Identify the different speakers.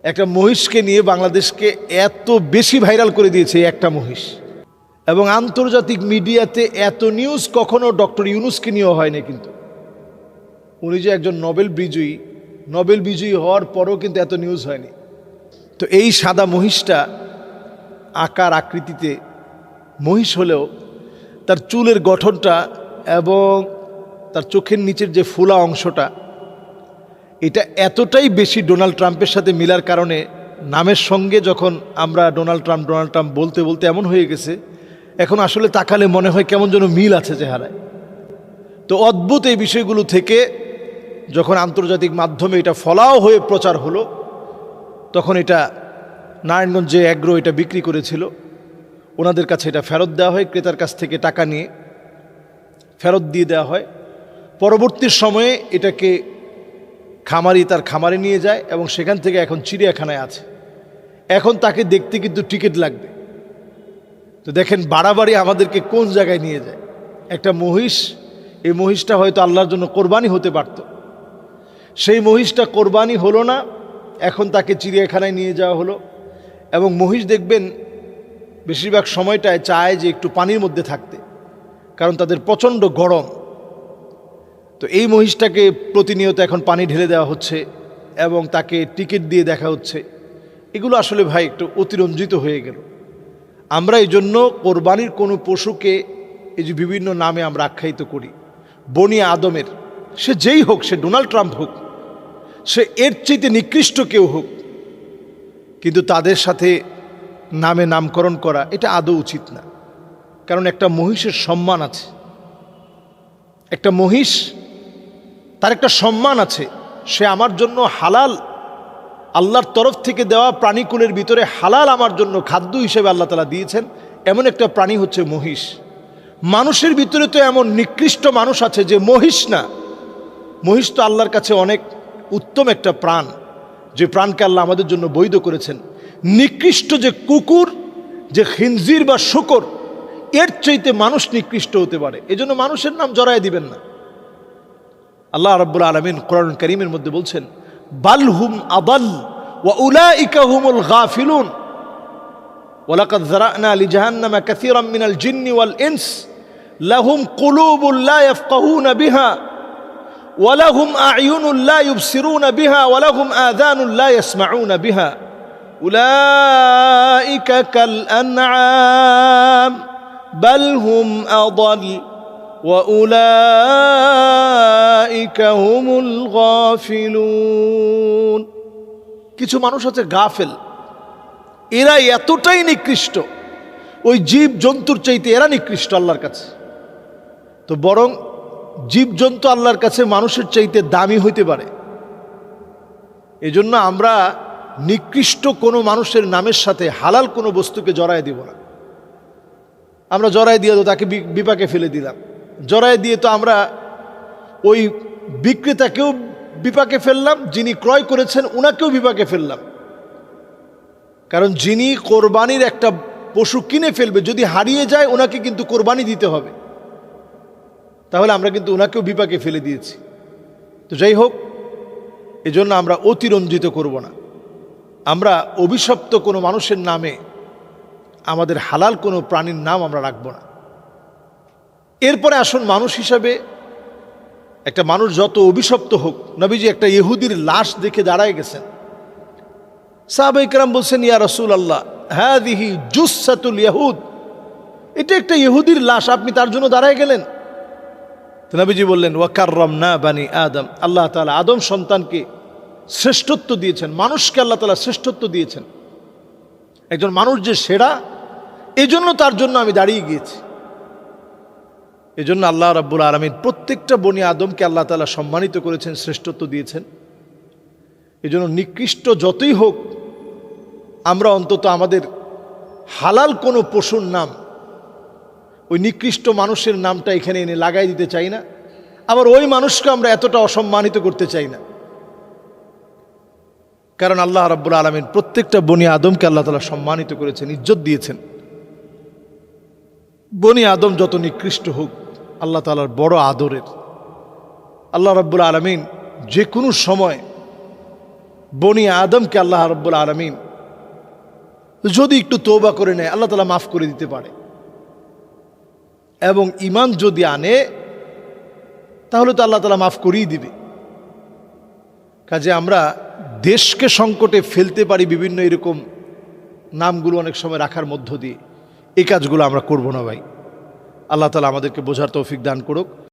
Speaker 1: একটা মহিষকে নিয়ে বাংলাদেশকে এত বেশি ভাইরাল করে দিয়েছে একটা মহিষ, এবং আন্তর্জাতিক মিডিয়াতে এত নিউজ কখনো ডক্টর ইউনূসকে নিয়েও হয়নি। কিন্তু উনি যে একজন নোবেল বিজয়ী হওয়ার পরও কিন্তু এত নিউজ হয়নি। তো এই সাদা মহিষটা আকার আকৃতিতে মহিষ হলেও তার চুলের গঠনটা এবং তার চোখের নিচের যে ফোলা অংশটা, এটা এতটাই বেশি ডোনাল্ড ট্রাম্পের সাথে মিলার কারণে নামের সঙ্গে যখন আমরা ডোনাল্ড ট্রাম্প বলতে বলতে এমন হয়ে গেছে, এখন আসলে তাকালে মনে হয় কেমন যেন মিল আছে চেহারায়। তো অদ্ভুত এই বিষয়গুলো থেকে যখন আন্তর্জাতিক মাধ্যমে এটা ফলাও হয়ে প্রচার হলো, তখন এটা নারায়ণগঞ্জে অ্যাগ্রো এটা বিক্রি করেছিল, ওনাদের কাছে এটা ফেরত দেওয়া হয়, ক্রেতার কাছ থেকে টাকা নিয়ে ফেরত দিয়ে দেওয়া হয়। পরবর্তী সময়ে এটাকে তার খামারে নিয়ে যায় এবং সেখান থেকে এখন চিড়িয়াখানায় আছে। এখন তাকে দেখতে কিন্তু টিকিট লাগবে। তো দেখেন বাড়াবাড়ি আমাদেরকে কোন জায়গায় নিয়ে যায়। একটা মহিষ, এই মহিষটা হয়তো আল্লাহর জন্য কোরবানি হতে পারত, সেই মহিষটা কোরবানি হলো না, এখন তাকে চিড়িয়াখানায় নিয়ে যাওয়া হলো। এবং মহিষ দেখবেন বেশিরভাগ সময়টায় চায় যে একটু পানির মধ্যে থাকতে, কারণ তাদের প্রচণ্ড গরম। তো এই মহিষটাকে প্রতিনিয়ত এখন পানি ঢেলে দেওয়া হচ্ছে এবং তাকে টিকিট দিয়ে দেখা হচ্ছে। এগুলো আসলে ভাই একটু অতিরঞ্জিত হয়ে গেল। আমরা এই জন্য কোরবানির কোনো পশুকে এই যে বিভিন্ন নামে আমরা আখ্যায়িত করি, বনি আদমের, সে যেই হোক, সে ডোনাল্ড ট্রাম্প হোক, সে এর চাইতে নিকৃষ্ট কেউ হোক, কিন্তু তাদের সাথে নামে নামকরণ করা এটা আদৌ উচিত না। কারণ একটা মহিষের সম্মান আছে, একটা মহিষ তার একটা সম্মান আছে। সে আমার জন্য হালাল, আল্লাহর তরফ থেকে দেওয়া প্রাণীকুলের ভিতরে হালাল আমার জন্য খাদ্য হিসেবে আল্লাহ তাআলা দিয়েছেন, এমন একটা প্রাণী হচ্ছে মহিষ। মানুষের ভিতরে তো এমন নিকৃষ্ট মানুষ আছে যে মহিষ না। মহিষ তো আল্লাহর কাছে অনেক উত্তম একটা প্রাণ, যে প্রাণকে আল্লাহ আমাদের জন্য বৈধ করেছেন। নিকৃষ্ট যে কুকুর, যে খিনজির বা শূকর, এর চাইতে মানুষ নিকৃষ্ট হতে পারে। এজন্য মানুষের নাম জড়ায় দিবেন না। আল্লাহ রাব্বুল আলামিন কোরআন কারীমের মধ্যে বলছেন, বাল হুম আদাল ওয়া উলাইকা হুমুল গাফিলুন ওয়ালাকাদ যারানা লিজাহান্নামা কাসীরাম মিনাল জিন্নি ওয়াল ইনস লাহুম কুলুবুন লা ইয়াফকাহুনা বিহা ওয়া লাহুম আ'য়ুনুন লা ইউবসিরুনা বিহা ওয়া লাহুম আযানুন লা ইয়াসমাউনা বিহা উলাইকা কাল আনআম বাল হুম আদাল وَأُولَئِكَ هُمُ الْغَافِلُونَ। কিছু মানুষ আছে গাফেল, এরা এতটাই নিকৃষ্ট, ওই জীব জন্তুর চাইতে এরা নিকৃষ্ট আল্লাহর কাছে। তো বরং জীব জন্তু আল্লাহর কাছে মানুষের চাইতে দামি হইতে পারে। এজন্য আমরা নিকৃষ্ট কোনো মানুষের নামের সাথে হালাল কোনো বস্তুকে জড়ায় দিব না। আমরা জড়ায় দিয়ে তো তাকে বিপাকে ফেলে দিলাম, জড়ায় দিয়ে তো আমরা ওই বিক্রেতাকেও বিপাকে ফেললাম, যিনি ক্রয় করেছেন উনাকেও বিপাকে ফেললাম। কারণ যিনি কোরবানির একটা পশু কিনে ফেলবে, যদি হারিয়ে যায় ওনাকে কিন্তু কোরবানি দিতে হবে, তাহলে আমরা কিন্তু ওনাকেও বিপাকে ফেলে দিয়েছি। তো যাই হোক, এজন্য আমরা অতিরঞ্জিত করব না। আমরা অভিশপ্ত কোনো মানুষের নামে আমাদের হালাল কোনো প্রাণীর নাম আমরা রাখব না। এরপরে আসুন, মানুষ হিসাবে একটা মানুষ যত অভিশপ্ত হোক, নবীজি একটা ইহুদির লাশ দেখে দাঁড়ায় গেছেন। সাহাবায়ে কেরাম বলছেন, ইয়া রাসূলুল্লাহ হাযিহি জুসসাতুল ইয়াহুদ, এটা একটা ইহুদির লাশ, আপনি তার জন্য দাঁড়ায় গেলেন? তো নবীজি বললেন, ওয়া কাররামনা বানি আদম, আল্লাহ তাআলা আদম সন্তানকে শ্রেষ্ঠত্ব দিয়েছেন, মানুষকে আল্লাহ তাআলা শ্রেষ্ঠত্ব দিয়েছেন। একজন মানুষ যে সেরা, এজন্য তার জন্য আমি দাঁড়িয়ে গিয়েছি। এজন্য আল্লাহ রাব্বুল আলামিন প্রত্যেকটা বনি আদমকে আল্লাহ তাআলা সম্মানিত করেছেন, শ্রেষ্ঠত্ব দিয়েছেন। এজন্য নিকৃষ্ট যতই হোক, আমরা অন্তত আমাদের হালাল কোনো পশুর নাম ওই নিকৃষ্ট মানুষের নামটা এখানে এনে লাগাই দিতে চাই না। আবার ওই মানুষকে আমরা এতটা অসম্মানিত করতে চাই না। কারণ আল্লাহ রাব্বুল আলামিন প্রত্যেকটা বনি আদমকে আল্লাহ তাআলা সম্মানিত করেছেন, ইজ্জত দিয়েছেন। বনি আদম যত নিকৃষ্ট হোক, আল্লাহ তাআলার বড় আদরের। আল্লাহ রাব্বুল আলামিন যে কোনো সময় বনি আদমকে আল্লাহ রাব্বুল আলামিন যদি একটু তওবা করে নেয়, আল্লাহ তাআলা মাফ করে দিতে পারে। এবং ঈমান যদি আনে তাহলে তো আল্লাহ তাআলা মাফ করেই দিবে। কাজে আমরা দেশকে সংকটে ফেলতে পারি বিভিন্ন এরকম নামগুলো অনেক সময় রাখার মধ্য দিয়ে। এই কাজগুলো আমরা করব না ভাই। আল্লাহ তাআলা আমাদেরকে বোঝার তৌফিক দান করুক।